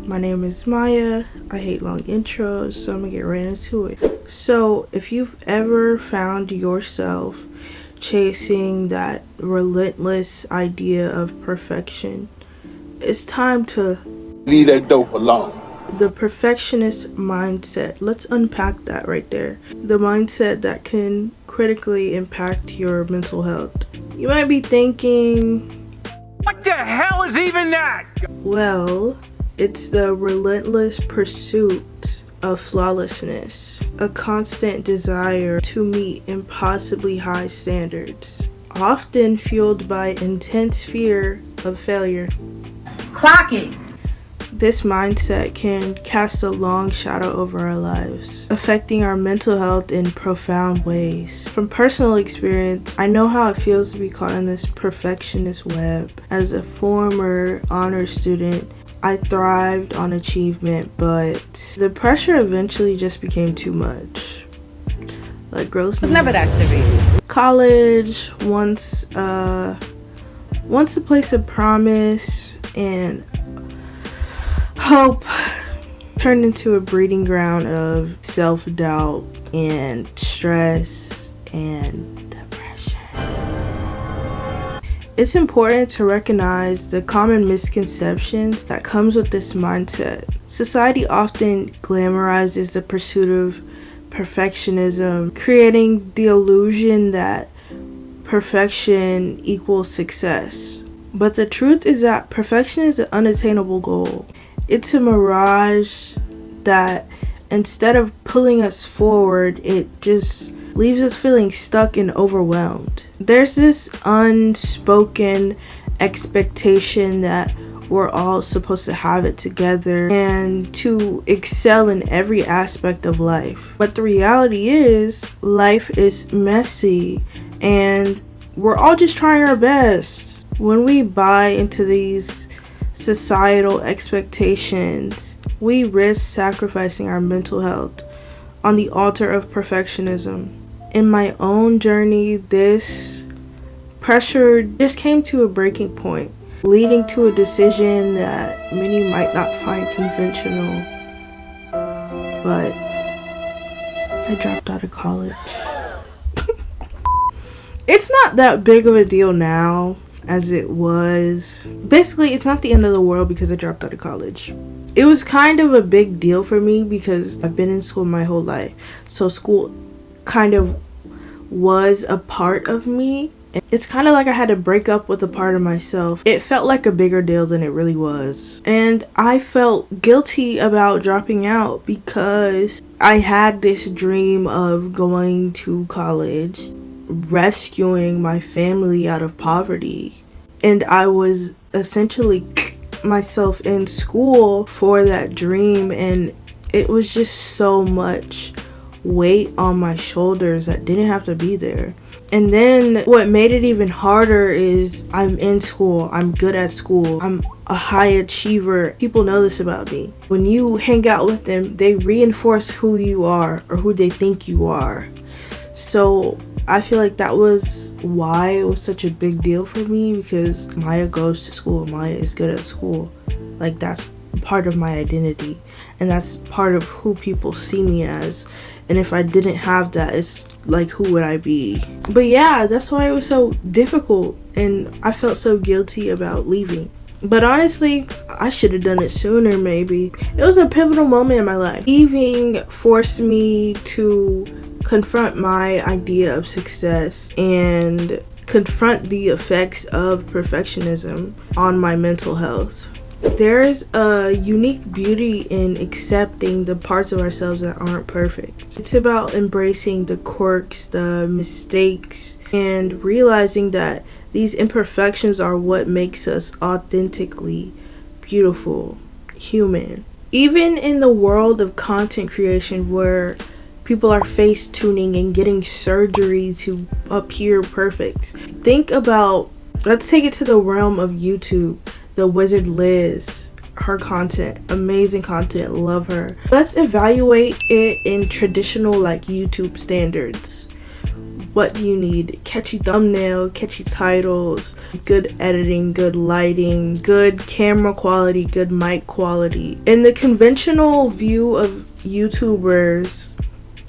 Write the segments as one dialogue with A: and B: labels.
A: My name is Maya. I hate long intros, so I'm gonna get right into it. So, if you've ever found yourself chasing that relentless idea of perfection, it's time to
B: leave that dope alone.
A: The perfectionist mindset. Let's unpack that right there. The mindset that can critically impact your mental health. You might be thinking,
C: what the hell is even that?
A: Well, it's the relentless pursuit of flawlessness, a constant desire to meet impossibly high standards, often fueled by intense fear of failure.
D: Clock it.
A: This mindset can cast a long shadow over our lives, affecting our mental health in profound ways. From personal experience, I know how it feels to be caught in this perfectionist web. As a former honor student, I thrived on achievement, but the pressure eventually just became too much. Like, girls,
D: It was never that serious.
A: College once a place of promise and hope turned into a breeding ground of self-doubt and stress and depression. It's important to recognize the common misconceptions that comes with this mindset. Society often glamorizes the pursuit of perfectionism, creating the illusion that perfection equals success. But the truth is that perfection is an unattainable goal. It's a mirage that, instead of pulling us forward, it just leaves us feeling stuck and overwhelmed. There's this unspoken expectation that we're all supposed to have it together and to excel in every aspect of life. But the reality is, life is messy and we're all just trying our best. When we buy into these societal expectations, we risk sacrificing our mental health on the altar of perfectionism. In my own journey, this pressure just came to a breaking point, leading to a decision that many might not find conventional. But I dropped out of college. It's not that big of a deal now as it was. Basically, it's not the end of the world because I dropped out of college. It was kind of a big deal for me because I've been in school my whole life. So school kind of was a part of me. It's kind of like I had to break up with a part of myself. It felt like a bigger deal than it really was. And I felt guilty about dropping out because I had this dream of going to college, rescuing my family out of poverty, and I was essentially myself in school for that dream, and it was just so much weight on my shoulders that didn't have to be there. And then what made it even harder is I'm in school, I'm good at school, I'm a high achiever. People know this about me. When you hang out with them, they reinforce who you are or who they think you are. So I feel like that was why it was such a big deal for me, because Maya goes to school, Maya is good at school. Like, that's part of my identity, and that's part of who people see me as. And if I didn't have that, it's like, who would I be? But yeah, that's why it was so difficult, and I felt so guilty about leaving. But honestly, I should have done it sooner maybe. It was a pivotal moment in my life. Leaving forced me to confront my idea of success and confront the effects of perfectionism on my mental health. There's a unique beauty in accepting the parts of ourselves that aren't perfect. It's about embracing the quirks, the mistakes, and realizing that these imperfections are what makes us authentically beautiful, human. Even in the world of content creation where people are face tuning and getting surgery to appear perfect, think about, let's take it to the realm of YouTube. The Wizard Liz, her content, amazing content, love her. Let's evaluate it in traditional like YouTube standards. What do you need? Catchy thumbnail, catchy titles, good editing, good lighting, good camera quality, good mic quality. In the conventional view of YouTubers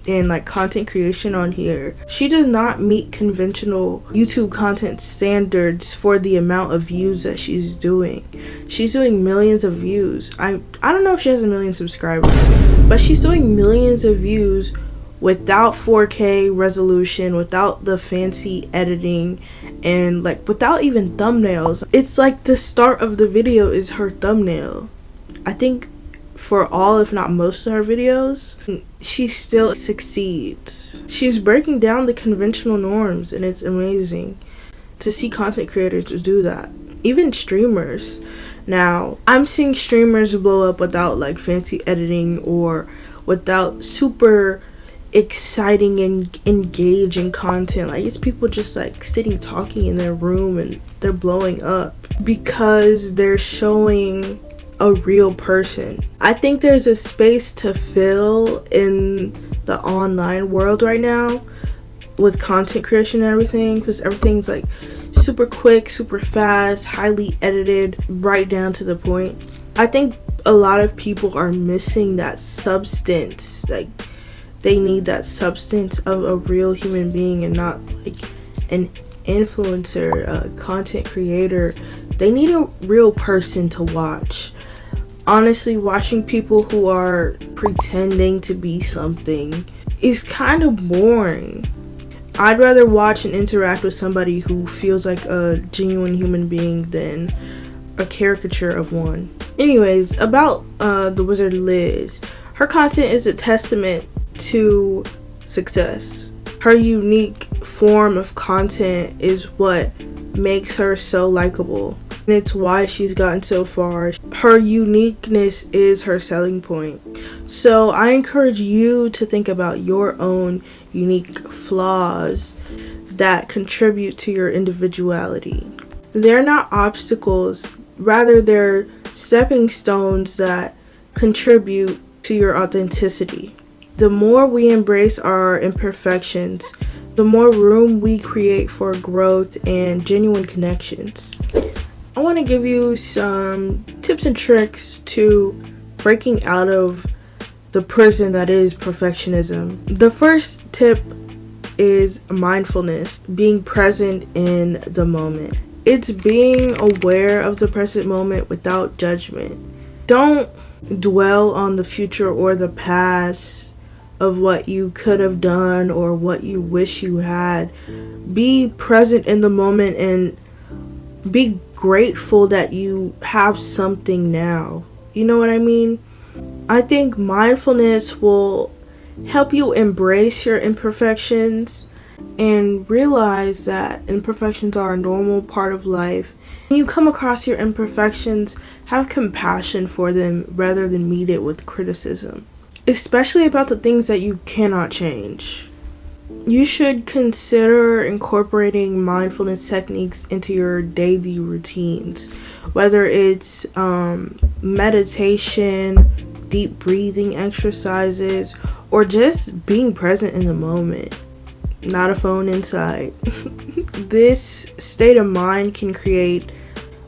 A: and like content creation on here, she does not meet conventional YouTube content standards for the amount of views that she's doing. She's doing millions of views. I don't know if she has a million subscribers, but she's doing millions of views without 4K resolution, without the fancy editing, and like without even thumbnails. It's like the start of the video is her thumbnail. I think for all, if not most of her videos, she still succeeds. She's breaking down the conventional norms, and it's amazing to see content creators do that. Even streamers. Now, I'm seeing streamers blow up without like fancy editing or without super exciting and engaging content. Like, it's people just like sitting talking in their room and they're blowing up because they're showing a real person. I think there's a space to fill in the online world right now with content creation and everything, because everything's like super quick, super fast, highly edited, right down to the point. I think a lot of people are missing that substance. Like, they need that substance of a real human being and not like an influencer, a content creator. They need a real person to watch. Honestly, watching people who are pretending to be something is kind of boring. I'd rather watch and interact with somebody who feels like a genuine human being than a caricature of one. Anyways, about the wizard Liz. Her content is a testament to success. Her unique form of content is what makes her so likable, and it's why she's gotten so far. Her uniqueness is her selling point. So I encourage you to think about your own unique flaws that contribute to your individuality. They're not obstacles, rather they're stepping stones that contribute to your authenticity. The more we embrace our imperfections, the more room we create for growth and genuine connections. I want to give you some tips and tricks to breaking out of the prison that is perfectionism. The first tip is mindfulness, being present in the moment. It's being aware of the present moment without judgment. Don't dwell on the future or the past of what you could have done or what you wish you had. Be present in the moment and be grateful that you have something now. You know what I mean? I think mindfulness will help you embrace your imperfections and realize that imperfections are a normal part of life. When you come across your imperfections, have compassion for them rather than meet it with criticism, especially about the things that you cannot change. You should consider incorporating mindfulness techniques into your daily routines, whether it's meditation, deep breathing exercises, or just being present in the moment, not a phone inside. This state of mind can create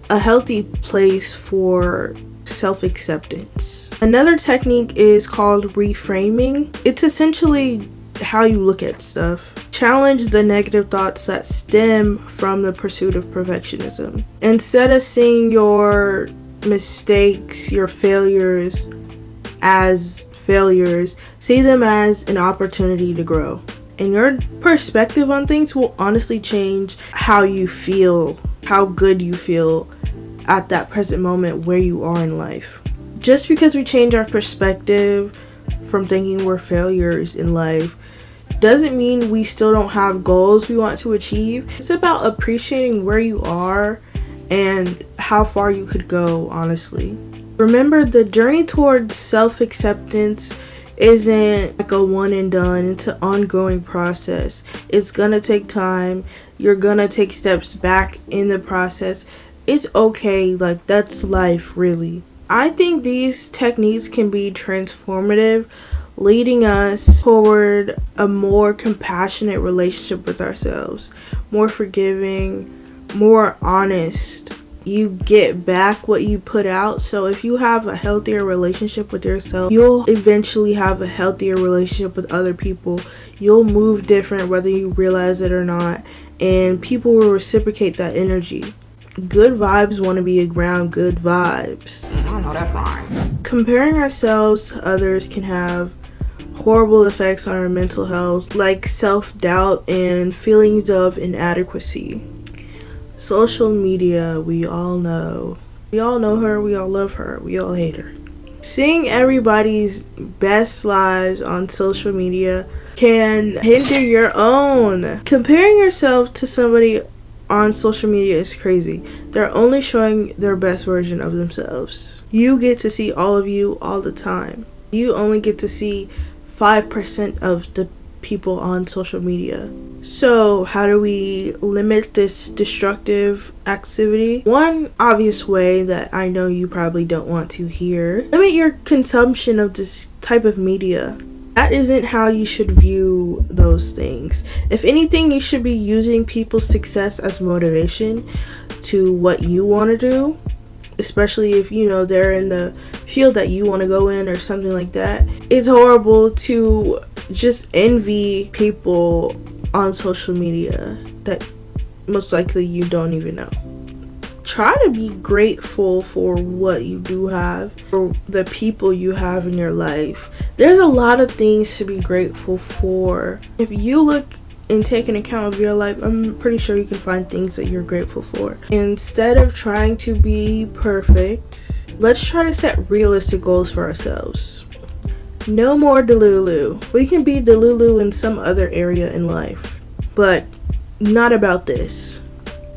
A: a healthy place for self-acceptance. Another technique is called reframing. It's essentially how you look at stuff. Challenge the negative thoughts that stem from the pursuit of perfectionism. Instead of seeing your mistakes, your failures as failures, see them as an opportunity to grow. And your perspective on things will honestly change how you feel, how good you feel at that present moment where you are in life. Just because we change our perspective from thinking we're failures in life doesn't mean we still don't have goals we want to achieve. It's about appreciating where you are and how far you could go, honestly. Remember, the journey towards self-acceptance isn't like a one and done. It's an ongoing process. It's gonna take time. You're gonna take steps back in the process. It's okay, like that's life, really. I think these techniques can be transformative, leading us toward a more compassionate relationship with ourselves, more forgiving, more honest. You get back what you put out. So if you have a healthier relationship with yourself, you'll eventually have a healthier relationship with other people. You'll move different whether you realize it or not, and people will reciprocate that energy. Good vibes want to be around good vibes.
D: I know that's right.
A: Comparing ourselves to others can have horrible effects on our mental health, like self-doubt and feelings of inadequacy. Social media, we all know. We all know her, we all love her, we all hate her. Seeing everybody's best lives on social media can hinder your own. Comparing yourself to somebody on social media is crazy. They're only showing their best version of themselves. You get to see all of you all the time. You only get to see 5% of the people on social media. So how do we limit this destructive activity? One obvious way that I know you probably don't want to hear: limit your consumption of this type of media. That isn't how you should view those things. If anything, you should be using people's success as motivation to what you want to do, especially if they're in the field that you want to go in or something like that. It's horrible to just envy people on social media that most likely you don't even know. Try to be grateful for what you do have, for the people you have in your life. There's a lot of things to be grateful for. If you look and take an account of your life, I'm pretty sure you can find things that you're grateful for. Instead of trying to be perfect, let's try to set realistic goals for ourselves. No more delulu. We can be delulu in some other area in life, but not about this.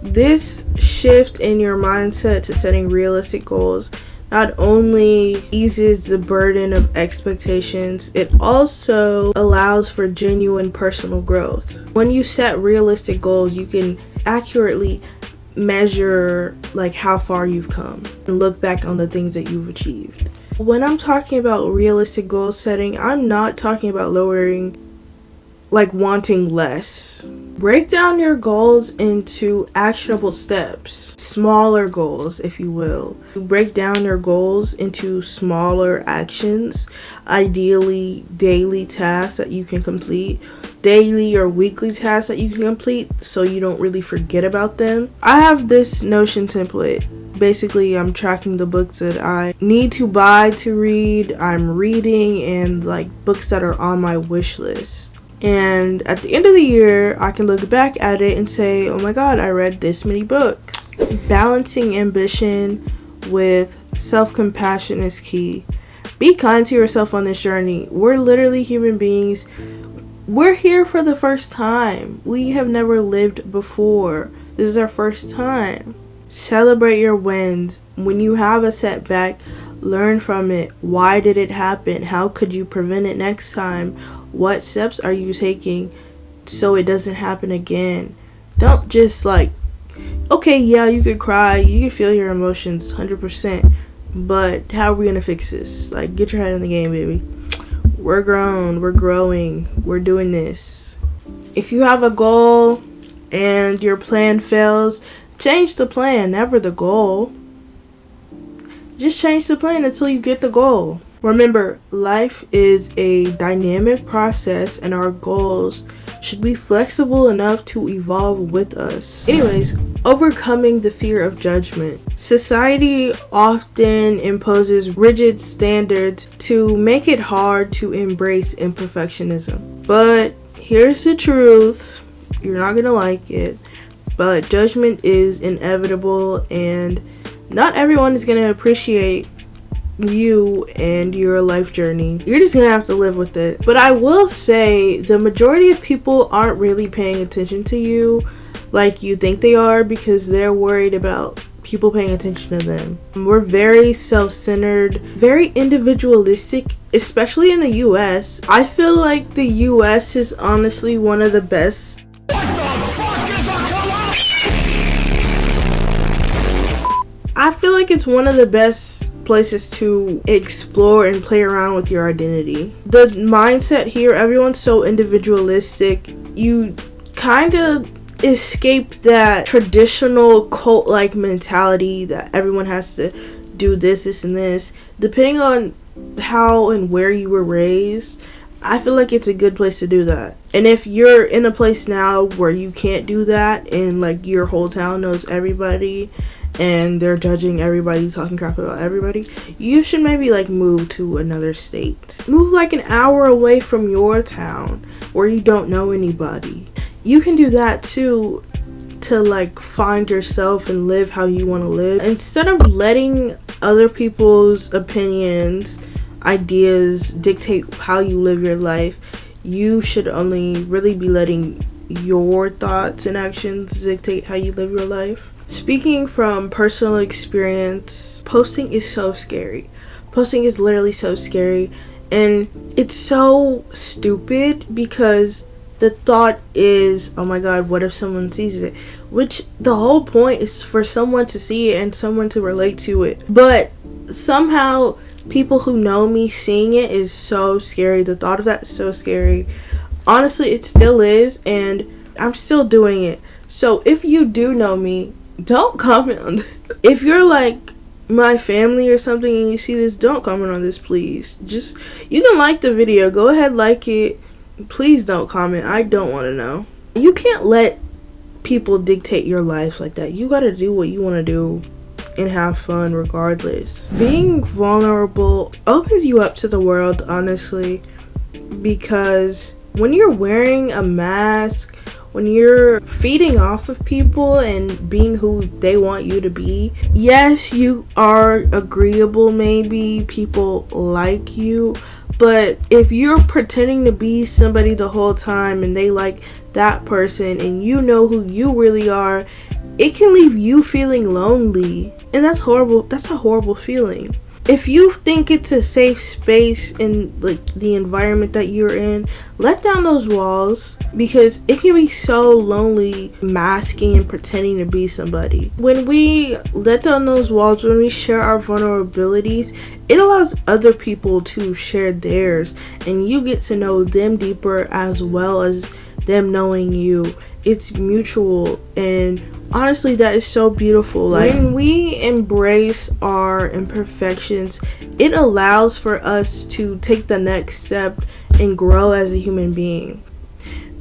A: This shift in your mindset to setting realistic goals not only eases the burden of expectations, it also allows for genuine personal growth. When you set realistic goals, you can accurately measure how far you've come and look back on the things that you've achieved. When I'm talking about realistic goal setting, I'm not talking about wanting less. Break down your goals into actionable steps, smaller goals, if you will. Break down your goals into smaller actions, ideally daily tasks that you can complete, daily or weekly tasks that you can complete so you don't really forget about them. I have this Notion template. Basically, I'm tracking the books that I need to buy to read, I'm reading, and books that are on my wish list. And at the end of the year, I can look back at it and say, oh my god, I read this many books. Balancing ambition with self-compassion is key. Be kind to yourself on this journey. We're literally human beings. We're here for the first time. We have never lived before. This is our first time. Celebrate your wins. When you have a setback, learn from it. Why did it happen? How could you prevent it next time? What steps are you taking so it doesn't happen again? Don't just okay, yeah, you could cry, you can feel your emotions 100%, but how are we gonna fix this? Get your head in the game, baby. We're grown, we're growing, we're doing this. If you have a goal and your plan fails, change the plan, never the goal. Just change the plan until you get the goal. Remember, life is a dynamic process and our goals should be flexible enough to evolve with us. Anyways, overcoming the fear of judgment. Society often imposes rigid standards to make it hard to embrace imperfectionism. But here's the truth. You're not gonna like it, but judgment is inevitable and not everyone is gonna appreciate you and your life journey. You're just gonna have to live with it. But I will say the majority of people aren't really paying attention to you like you think they are because they're worried about people paying attention to them. We're very self-centered, very individualistic, especially in the US. I feel like the US is honestly one of the best. I feel like it's one of the best places to explore and play around with your identity. The mindset here, everyone's so individualistic. You kind of escape that traditional cult-like mentality that everyone has to do this, and this. Depending on how and where you were raised, I feel like it's a good place to do that. And if you're in a place now where you can't do that and like your whole town knows everybody and they're judging everybody, talking crap about everybody, you should maybe like move to another state. Move like an hour away from your town where you don't know anybody. You can do that too, to like find yourself and live how you want to live. Instead of letting other people's opinions, ideas dictate how you live your life, you should only really be letting your thoughts and actions dictate how you live your life. Speaking from personal experience, posting is so scary. Posting is literally so scary, and it's so stupid because the thought is, oh my god, what if someone sees it? Which the whole point is for someone to see it and someone to relate to it. But somehow people who know me seeing it is so scary. The thought of that is so scary. Honestly, it still is, and I'm still doing it. So if you do know me, don't comment on this. If you're like my family or something and you see this, don't comment on this, please. Just, you can like the video. Go ahead, like it. Please don't comment. I don't want to know. You can't let people dictate your life like that. You gotta do what you want to do and have fun regardless. Being vulnerable opens you up to the world, honestly, because when you're wearing a mask, when you're feeding off of people and being who they want you to be, yes, you are agreeable, maybe people like you, but if you're pretending to be somebody the whole time and they like that person and you know who you really are, it can leave you feeling lonely, and that's horrible. That's a horrible feeling. If you think it's a safe space in like the environment that you're in, let down those walls, because it can be so lonely masking and pretending to be somebody. When we let down those walls, when we share our vulnerabilities, it allows other people to share theirs, and you get to know them deeper as well as them knowing you. It's mutual, and honestly, that is so beautiful. Like, when we embrace our imperfections, it allows for us to take the next step and grow as a human being.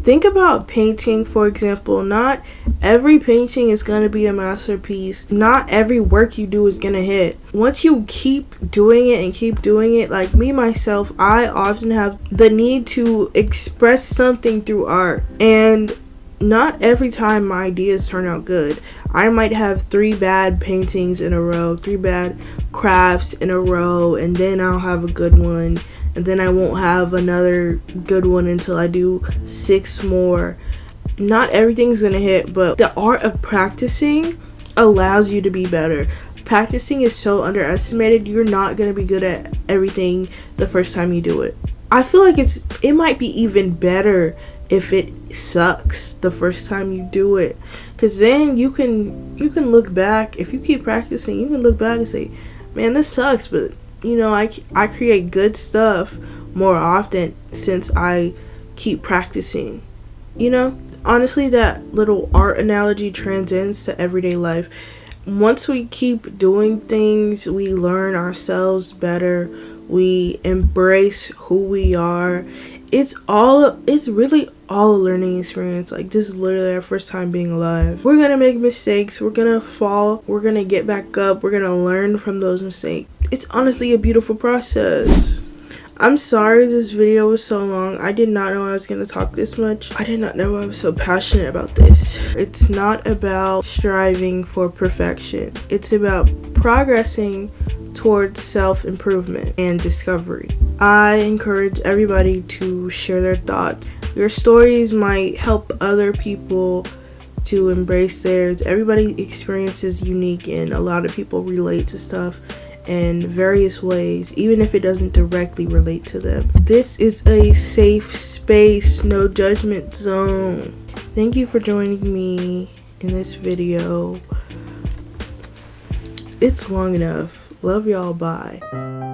A: Think about painting, for example. Not every painting is going to be a masterpiece. Not every work you do is going to hit. Once you keep doing it and keep doing it, like me, myself, I often have the need to express something through art. And not every time my ideas turn out good. I might have 3 bad paintings in a row, 3 bad crafts in a row, and then I'll have a good one, and then I won't have another good one until I do 6 more. Not everything's gonna hit, but the art of practicing allows you to be better. Practicing is so underestimated. You're not gonna be good at everything the first time you do it. I feel like it might be even better if it sucks the first time you do it, because then you can look back. If you keep practicing, you can look back and say, man, this sucks, but you know, I create good stuff more often since I keep practicing. You know, honestly, that little art analogy transcends to everyday life. Once we keep doing things, we learn ourselves better, we embrace who we are. It's really all a learning experience. Like, this is literally our first time being alive. We're gonna make mistakes, we're gonna fall, we're gonna get back up, we're gonna learn from those mistakes. It's honestly a beautiful process. I'm sorry this video was so long. I did not know I was gonna talk this much. I did not know I was so passionate about this. It's not about striving for perfection. It's about progressing towards self-improvement and discovery. I encourage everybody to share their thoughts. Your stories might help other people to embrace theirs. Everybody experiences unique, and a lot of people relate to stuff in various ways, even if it doesn't directly relate to them. This is a safe space, no judgment zone. Thank you for joining me in this video. It's long enough. Love y'all. Bye.